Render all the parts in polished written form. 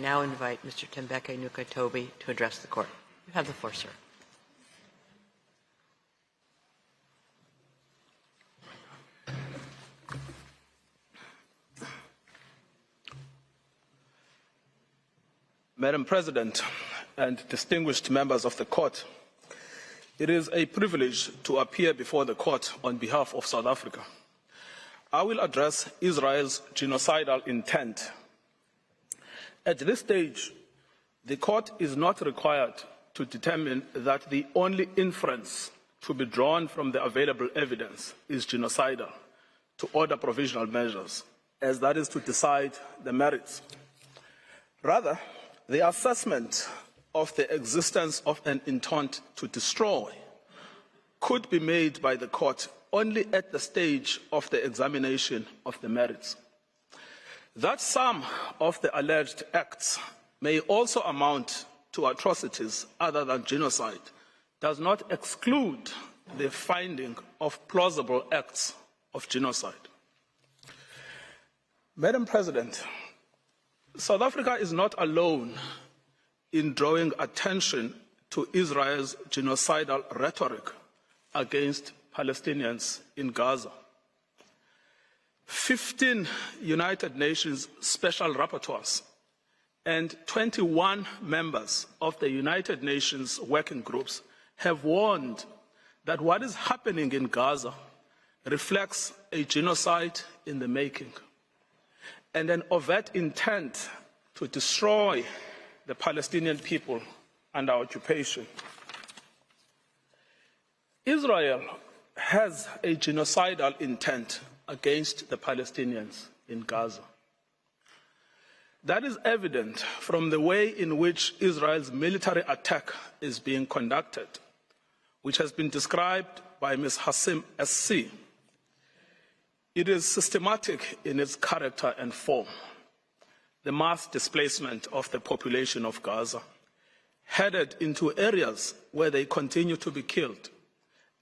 I now invite Mr. Tembeka Ngcukaitobi to address the court. You have the floor, sir. Madam President and distinguished members of the court, it is a privilege to appear before the court on behalf of South Africa. I will address Israel's genocidal intent. At this stage, the court is not required to determine that the only inference to be drawn from the available evidence is genocidal to order provisional measures, as that is to decide the merits. Rather, the assessment of the existence of an intent to destroy could be made by the court only at the stage of the examination of the merits. That some of the alleged acts may also amount to atrocities other than genocide does not exclude the finding of plausible acts of genocide. Madam President, South Africa is not alone in drawing attention to Israel's genocidal rhetoric against Palestinians in Gaza. 15 United Nations special rapporteurs and 21 members of the United Nations working groups have warned that what is happening in Gaza reflects a genocide in the making and an overt intent to destroy the Palestinian people under occupation. Israel has a genocidal intent against the Palestinians in Gaza. That is evident from the way in which Israel's military attack is being conducted, which has been described by Ms. Hassim SC. It is systematic in its character and form. The mass displacement of the population of Gaza, headed into areas where they continue to be killed,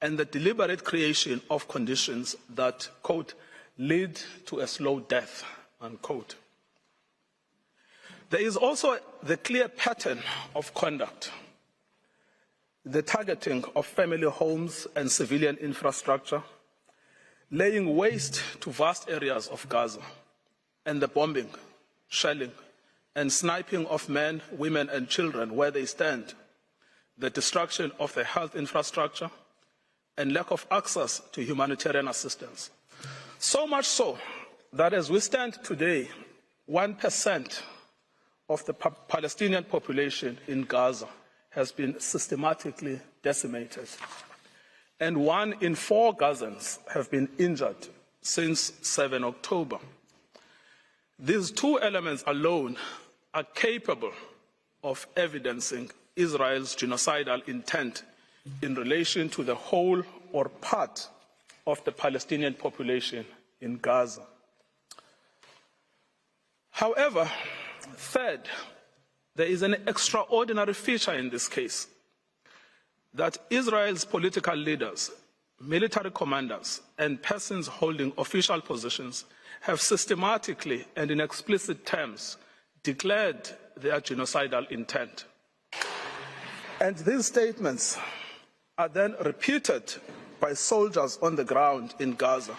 and the deliberate creation of conditions that, quote, lead to a slow death, unquote. There is also the clear pattern of conduct, the targeting of family homes and civilian infrastructure, laying waste to vast areas of Gaza, and the bombing, shelling, and sniping of men, women, and children where they stand, the destruction of the health infrastructure, and lack of access to humanitarian assistance. So much so that as we stand today, 1% of the Palestinian population in Gaza has been systematically decimated, and 1 in 4 Gazans have been injured since 7 October. These two elements alone are capable of evidencing Israel's genocidal intent in relation to the whole or part of the Palestinian population in Gaza. However, third, there is an extraordinary feature in this case, that Israel's political leaders, military commanders, and persons holding official positions have systematically and in explicit terms declared their genocidal intent. And these statements are then repeated by soldiers on the ground in Gaza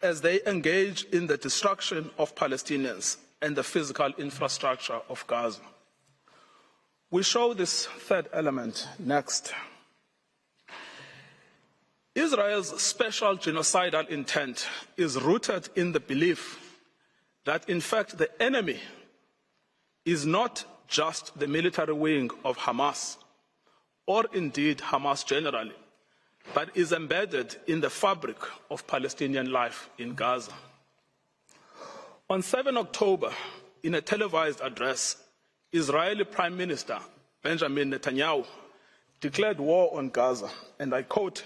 as they engage in the destruction of Palestinians and the physical infrastructure of Gaza. We show this third element next. Israel's special genocidal intent is rooted in the belief that, in fact, the enemy is not just the military wing of Hamas, or indeed Hamas generally, but is embedded in the fabric of Palestinian life in Gaza. On 7 October, in a televised address, Israeli Prime Minister Benjamin Netanyahu declared war on Gaza, and I quote,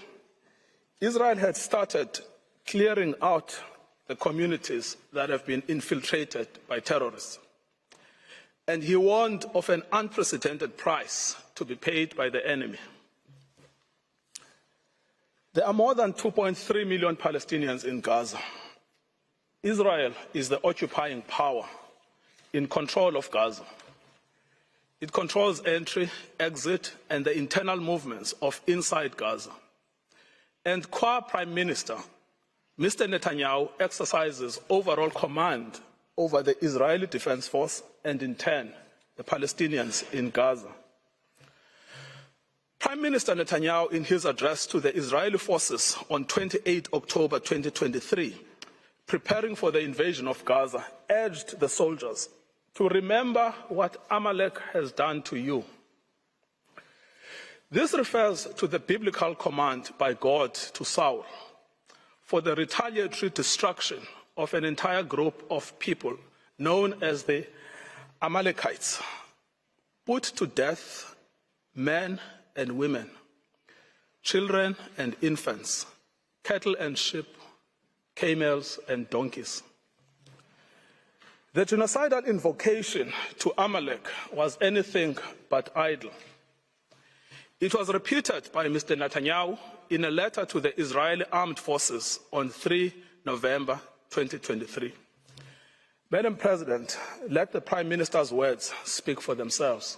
Israel had started clearing out the communities that have been infiltrated by terrorists. And he warned of an unprecedented price to be paid by the enemy. There are more than 2.3 million Palestinians in Gaza. Israel is the occupying power, in control of Gaza. It controls entry, exit, and the internal movements of inside Gaza. And qua Prime Minister, Mr. Netanyahu exercises overall command over the Israeli Defense Force and, in turn, the Palestinians in Gaza. Prime Minister Netanyahu, in his address to the Israeli forces on 28 October 2023, preparing for the invasion of Gaza, urged the soldiers to remember what Amalek has done to you. This refers to the biblical command by God to Saul for the retaliatory destruction of an entire group of people known as the Amalekites, put to death men and women, children and infants, cattle and sheep, camels and donkeys. The genocidal invocation to Amalek was anything but idle. It was repeated by Mr. Netanyahu in a letter to the Israeli Armed Forces on 3 November 2023. Madam President, let the Prime Minister's words speak for themselves.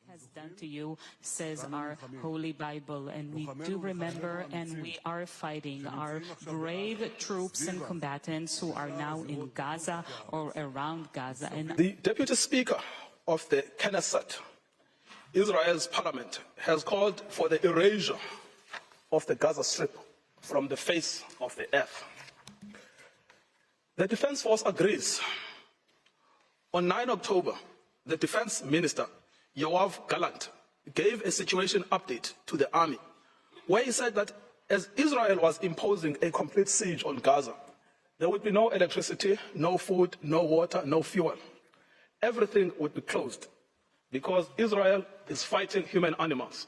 Has done to you, says our Holy Bible, and we do remember, and we are fighting our brave troops and combatants who are now in Gaza or around Gaza. And the Deputy Speaker of the Knesset, Israel's parliament, has called for the erasure of the Gaza Strip from the face of the earth. The Defense Force agrees. On 9 October, the Defense Minister, Yoav Gallant, gave a situation update to the army, where he said that as Israel was imposing a complete siege on Gaza, there would be no electricity, no food, no water, no fuel. Everything would be closed because Israel is fighting human animals.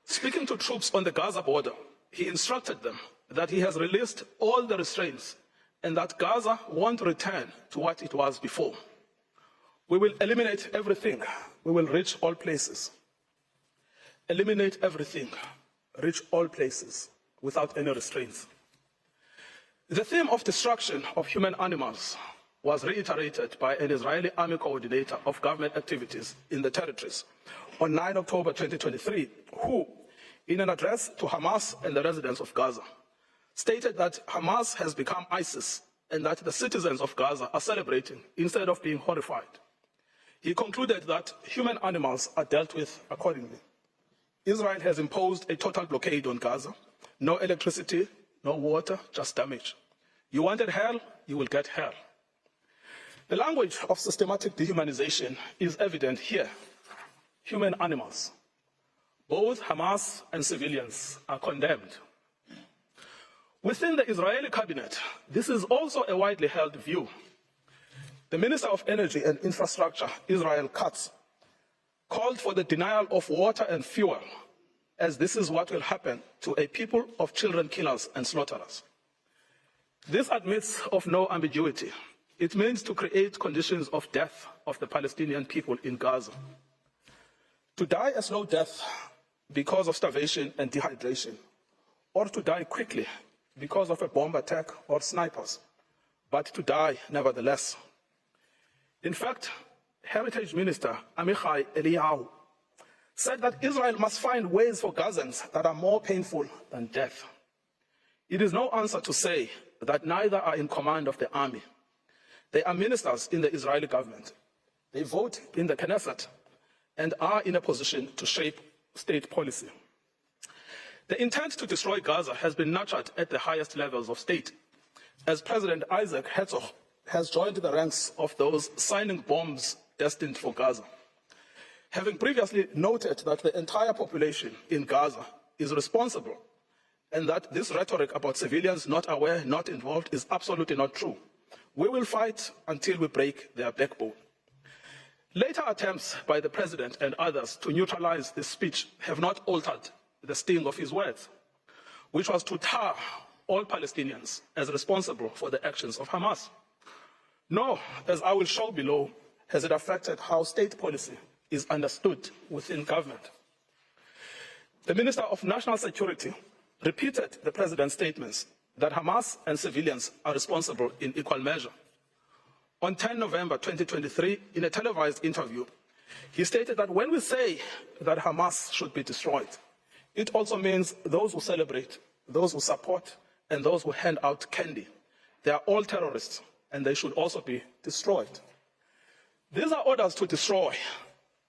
Speaking to troops on the Gaza border, he instructed them that he has released all the restraints and that Gaza won't return to what it was before. We will eliminate everything. We will reach all places. Eliminate everything. Reach all places without any restraints. The theme of destruction of human animals was reiterated by an Israeli army coordinator of government activities in the territories on 9 October 2023, who, in an address to Hamas and the residents of Gaza, stated that Hamas has become ISIS and that the citizens of Gaza are celebrating instead of being horrified. He concluded that human animals are dealt with accordingly. Israel has imposed a total blockade on Gaza. No electricity, no water, just damage. You wanted hell, you will get hell. The language of systematic dehumanization is evident here. Human animals, both Hamas and civilians, are condemned. Within the Israeli cabinet, this is also a widely held view. The Minister of Energy and Infrastructure, Israel Katz, called for the denial of water and fuel, as this is what will happen to a people of children killers and slaughterers. This admits of no ambiguity. It means to create conditions of death of the Palestinian people in Gaza. To die a slow death because of starvation and dehydration, or to die quickly because of a bomb attack or snipers, but to die nevertheless. In fact, Heritage Minister Amichai Eliyahu said that Israel must find ways for Gazans that are more painful than death. It is no answer to say that neither are in command of the army. They are ministers in the Israeli government. They vote in the Knesset and are in a position to shape state policy. The intent to destroy Gaza has been nurtured at the highest levels of state, as President Isaac Herzog has joined the ranks of those signing bombs destined for Gaza. Having previously noted that the entire population in Gaza is responsible and that this rhetoric about civilians not aware, not involved is absolutely not true, we will fight until we break their backbone. Later attempts by the President and others to neutralize this speech have not altered the sting of his words, which was to tar all Palestinians as responsible for the actions of Hamas. Nor, as I will show below, has it affected how state policy is understood within government. The Minister of National Security repeated the President's statements that Hamas and civilians are responsible in equal measure. On 10 November 2023, in a televised interview, he stated that when we say that Hamas should be destroyed, it also means those who celebrate, those who support, and those who hand out candy. They are all terrorists, and they should also be destroyed. These are orders to destroy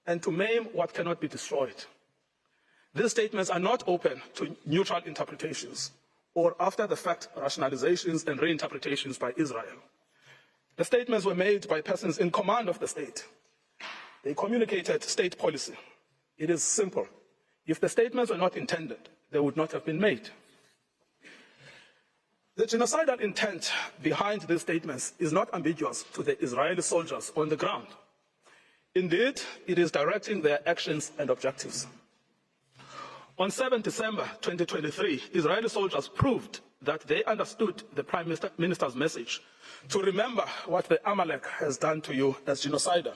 and to maim what cannot be destroyed. These statements are not open to neutral interpretations or after-the-fact rationalizations and reinterpretations by Israel. The statements were made by persons in command of the state. They communicated state policy. It is simple. If the statements were not intended, they would not have been made. The genocidal intent behind these statements is not ambiguous to the Israeli soldiers on the ground. Indeed, it is directing their actions and objectives. On 7 December 2023, Israeli soldiers proved that they understood the Prime Minister's message to remember what the Amalek has done to you as genocidal.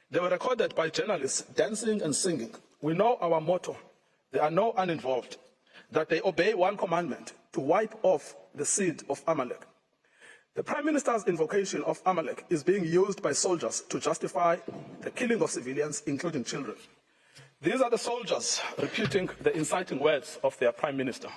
They were recorded by journalists dancing and singing. We know our motto, there are no uninvolved, that they obey one commandment, to wipe off the seed of Amalek. The Prime Minister's invocation of Amalek is being used by soldiers to justify the killing of civilians, including children. These are the soldiers repeating the inciting words of their Prime Minister.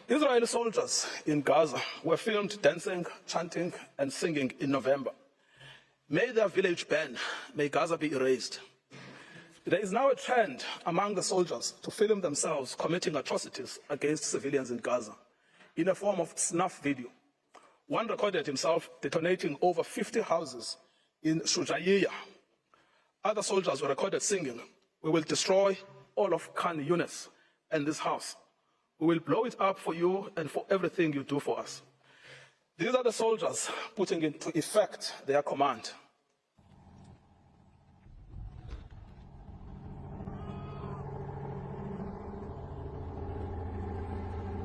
Israeli soldiers in Gaza were filmed dancing, chanting, and singing in November. May their village burn, may Gaza be erased. There is now a trend among the soldiers to film themselves committing atrocities against civilians in Gaza in a form of snuff video. One recorded himself detonating over 50 houses in Shujaiya. Other soldiers were recorded singing, "We will destroy all of Khan Yunis and this house. We will blow it up for you and for everything you do for us." These are the soldiers putting into effect their command.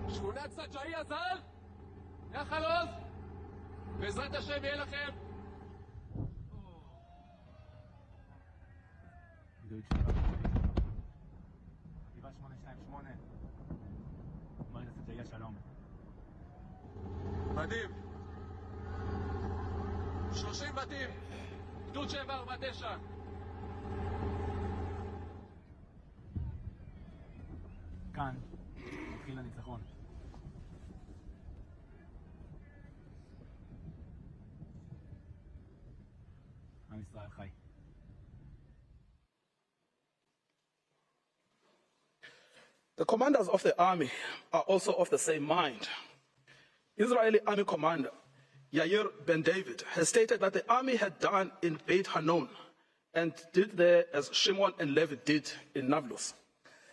שכונת סג'אעיה ז"ל, יא חלוץ, בעזרת השם יהיה לכם. חטיבה 828, מועצת סג'אעיה שלום. מדהים. 30 בתים, גדוד 749. כאן, מתחיל הניצחון. עם ישראל חי. The commanders of the army are also of the same mind. Israeli army commander Yair Ben David has stated that the army had done in Beit Hanon and did there as Shimon and Levi did in Nablus,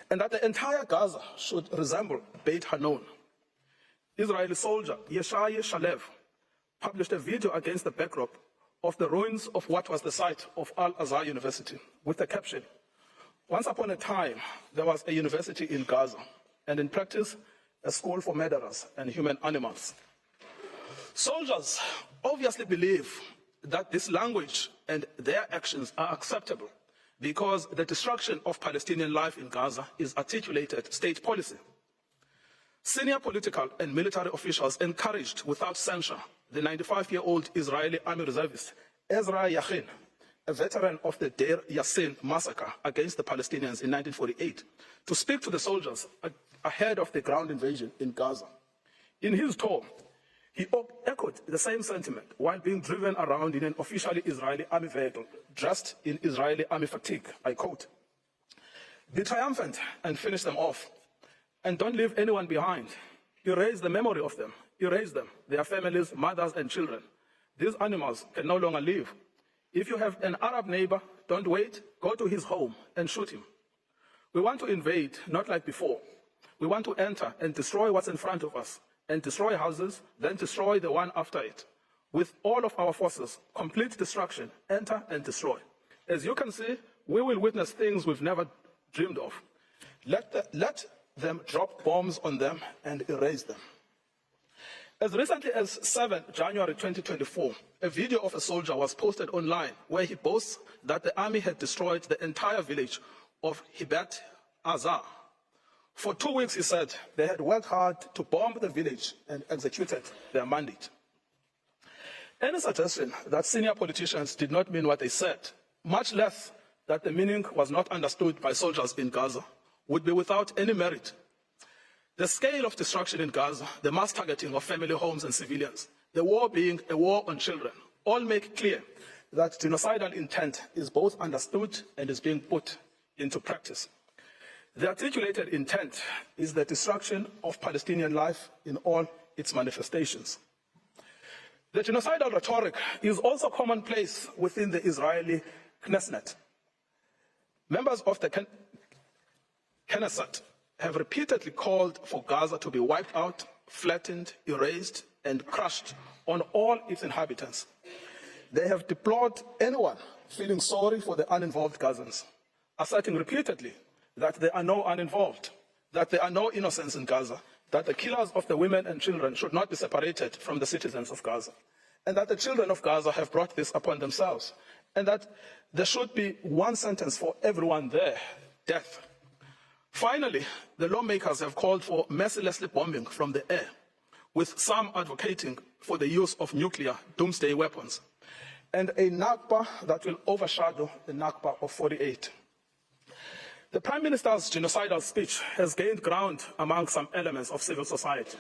and that the entire Gaza should resemble Beit Hanon. Israeli soldier Yeshai Shalev published a video against the backdrop of the ruins of what was the site of Al-Azhar University with the caption, "Once upon a time, there was a university in Gaza, and in practice, a school for murderers and human animals." Soldiers obviously believe that this language and their actions are acceptable because the destruction of Palestinian life in Gaza is articulated state policy. Senior political and military officials encouraged without censure the 95-year-old Israeli army reservist Ezra Yachin, a veteran of the Deir Yassin massacre against the Palestinians in 1948, to speak to the soldiers ahead of the ground invasion in Gaza. In his tour, he echoed the same sentiment while being driven around in an officially Israeli army vehicle, dressed in Israeli army fatigue. I quote, Be triumphant and finish them off. And don't leave anyone behind. Erase the memory of them. Erase them, their families, mothers, and children. These animals can no longer live. If you have an Arab neighbor, don't wait. Go to his home and shoot him. We want to invade, not like before. We want to enter and destroy what's in front of us, and destroy houses, then destroy the one after it. With all of our forces, complete destruction, enter and destroy. As you can see, we will witness things we've never dreamed of. Let them drop bombs on them and erase them. As recently as 7 January 2024, a video of a soldier was posted online where he boasts that the army had destroyed the entire village of Hibat Azar. For 2 weeks, he said, they had worked hard to bomb the village and executed their mandate. Any suggestion that senior politicians did not mean what they said, much less that the meaning was not understood by soldiers in Gaza, would be without any merit. The scale of destruction in Gaza, the mass targeting of family homes and civilians, the war being a war on children, all make clear that genocidal intent is both understood and is being put into practice. The articulated intent is the destruction of Palestinian life in all its manifestations. The genocidal rhetoric is also commonplace within the Israeli Knesset. Members of the Knesset have repeatedly called for Gaza to be wiped out, flattened, erased, and crushed on all its inhabitants. They have deplored anyone feeling sorry for the uninvolved Gazans, asserting repeatedly that there are no uninvolved, that there are no innocents in Gaza, that the killers of the women and children should not be separated from the citizens of Gaza, and that the children of Gaza have brought this upon themselves, and that there should be one sentence for everyone there, death. Finally, the lawmakers have called for mercilessly bombing from the air, with some advocating for the use of nuclear doomsday weapons, and a Nakba that will overshadow the Nakba of 48. The Prime Minister's genocidal speech has gained ground among some elements of civil society.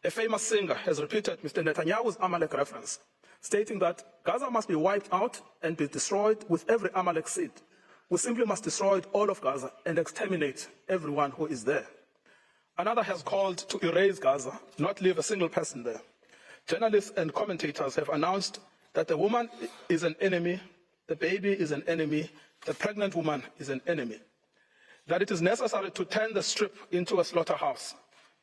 A famous singer has repeated Mr. Netanyahu's Amalek reference, stating that Gaza must be wiped out and be destroyed with every Amalek seed. We simply must destroy all of Gaza and exterminate everyone who is there. Another has called to erase Gaza, not leave a single person there. Journalists and commentators have announced that the woman is an enemy, the baby is an enemy, the pregnant woman is an enemy. That it is necessary to turn the strip into a slaughterhouse,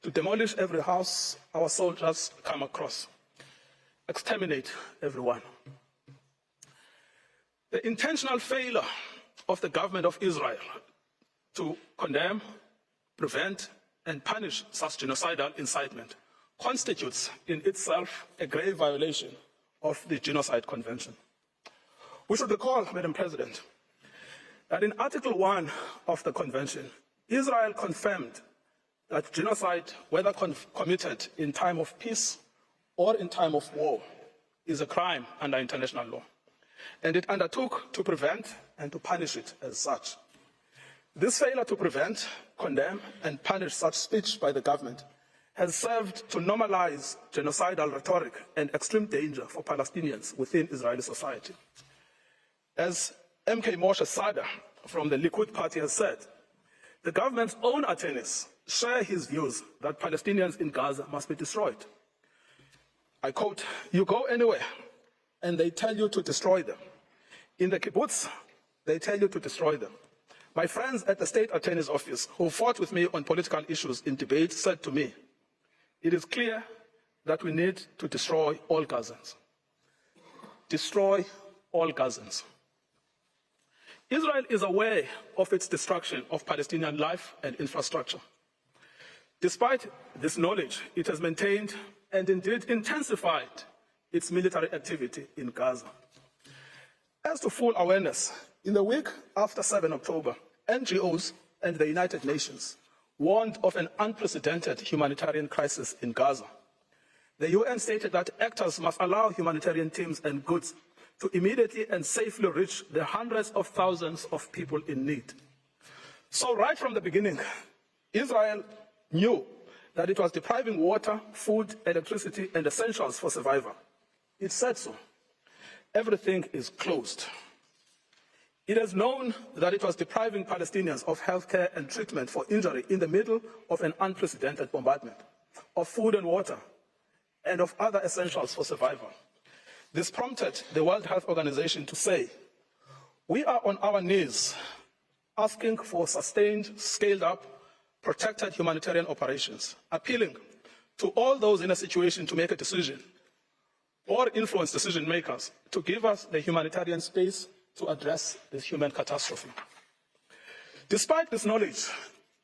to demolish every house our soldiers come across, exterminate everyone. The intentional failure of the government of Israel to condemn, prevent, and punish such genocidal incitement constitutes in itself a grave violation of the Genocide Convention. We should recall, Madam President, that in Article 1 of the Convention, Israel confirmed that genocide, whether committed in time of peace or in time of war, is a crime under international law, and it undertook to prevent and to punish it as such. This failure to prevent, condemn, and punish such speech by the government has served to normalize genocidal rhetoric and extreme danger for Palestinians within Israeli society. As MK Moshe Sada from the Likud party has said, the government's own attorneys share his views that Palestinians in Gaza must be destroyed. I quote, "You go anywhere and they tell you to destroy them. In the kibbutz, they tell you to destroy them. My friends at the state attorney's office who fought with me on political issues in debate said to me, it is clear that we need to destroy all Gazans. Destroy all Gazans." Israel is aware of its destruction of Palestinian life and infrastructure. Despite this knowledge, it has maintained and indeed intensified its military activity in Gaza. As to full awareness, in the week after 7 October, NGOs and the United Nations warned of an unprecedented humanitarian crisis in Gaza. The UN stated that actors must allow humanitarian teams and goods to immediately and safely reach the hundreds of thousands of people in need. So right from the beginning, Israel knew that it was depriving water, food, electricity, and essentials for survival. It said so. Everything is closed. It is known that it was depriving Palestinians of healthcare and treatment for injury in the middle of an unprecedented bombardment, of food and water, and of other essentials for survival. This prompted the World Health Organization to say, "We are on our knees asking for sustained, scaled-up, protected humanitarian operations, appealing to all those in a situation to make a decision or influence decision makers to give us the humanitarian space to address this human catastrophe." Despite this knowledge,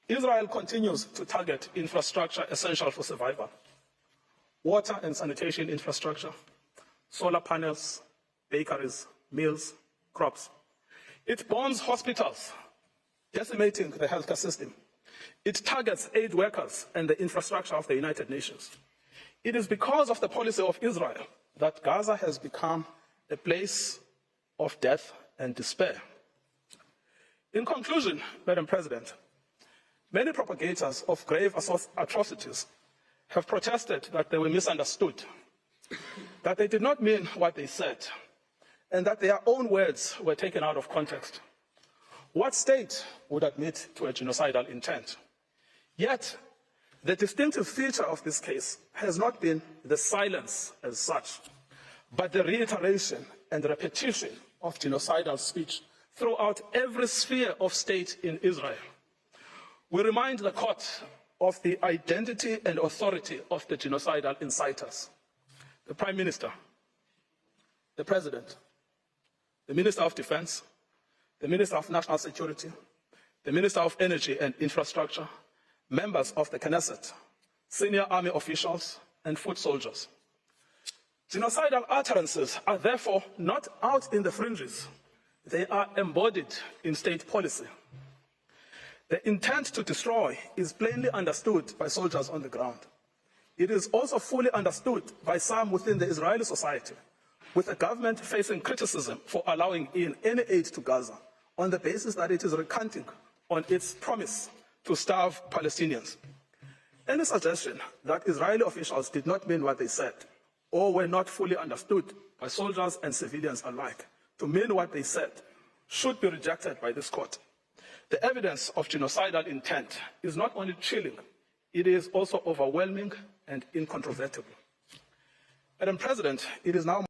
Israel continues to target infrastructure essential for survival: water and sanitation infrastructure, solar panels, bakeries, mills, crops. It bombs hospitals, decimating the healthcare system. It targets aid workers and the infrastructure of the United Nations. It is because of the policy of Israel that Gaza has become a place of death and despair. In conclusion, Madam President, many propagators of grave atrocities have protested that they were misunderstood, that they did not mean what they said, and that their own words were taken out of context. What state would admit to a genocidal intent? Yet, the distinctive feature of this case has not been the silence as such, but the reiteration and repetition of genocidal speech throughout every sphere of state in Israel. We remind the court of the identity and authority of the genocidal inciters: the Prime Minister, the President, the Minister of Defense, the Minister of National Security, the Minister of Energy and Infrastructure, members of the Knesset, senior army officials, and foot soldiers. Genocidal utterances are therefore not out in the fringes. They are embodied in state policy. The intent to destroy is plainly understood by soldiers on the ground. It is also fully understood by some within the Israeli society, with the government facing criticism for allowing in any aid to Gaza on the basis that it is recanting on its promise to starve Palestinians. Any suggestion that Israeli officials did not mean what they said, or were not fully understood by soldiers and civilians alike to mean what they said, should be rejected by this court. The evidence of genocidal intent is not only chilling, it is also overwhelming and incontrovertible. Madam President, it is now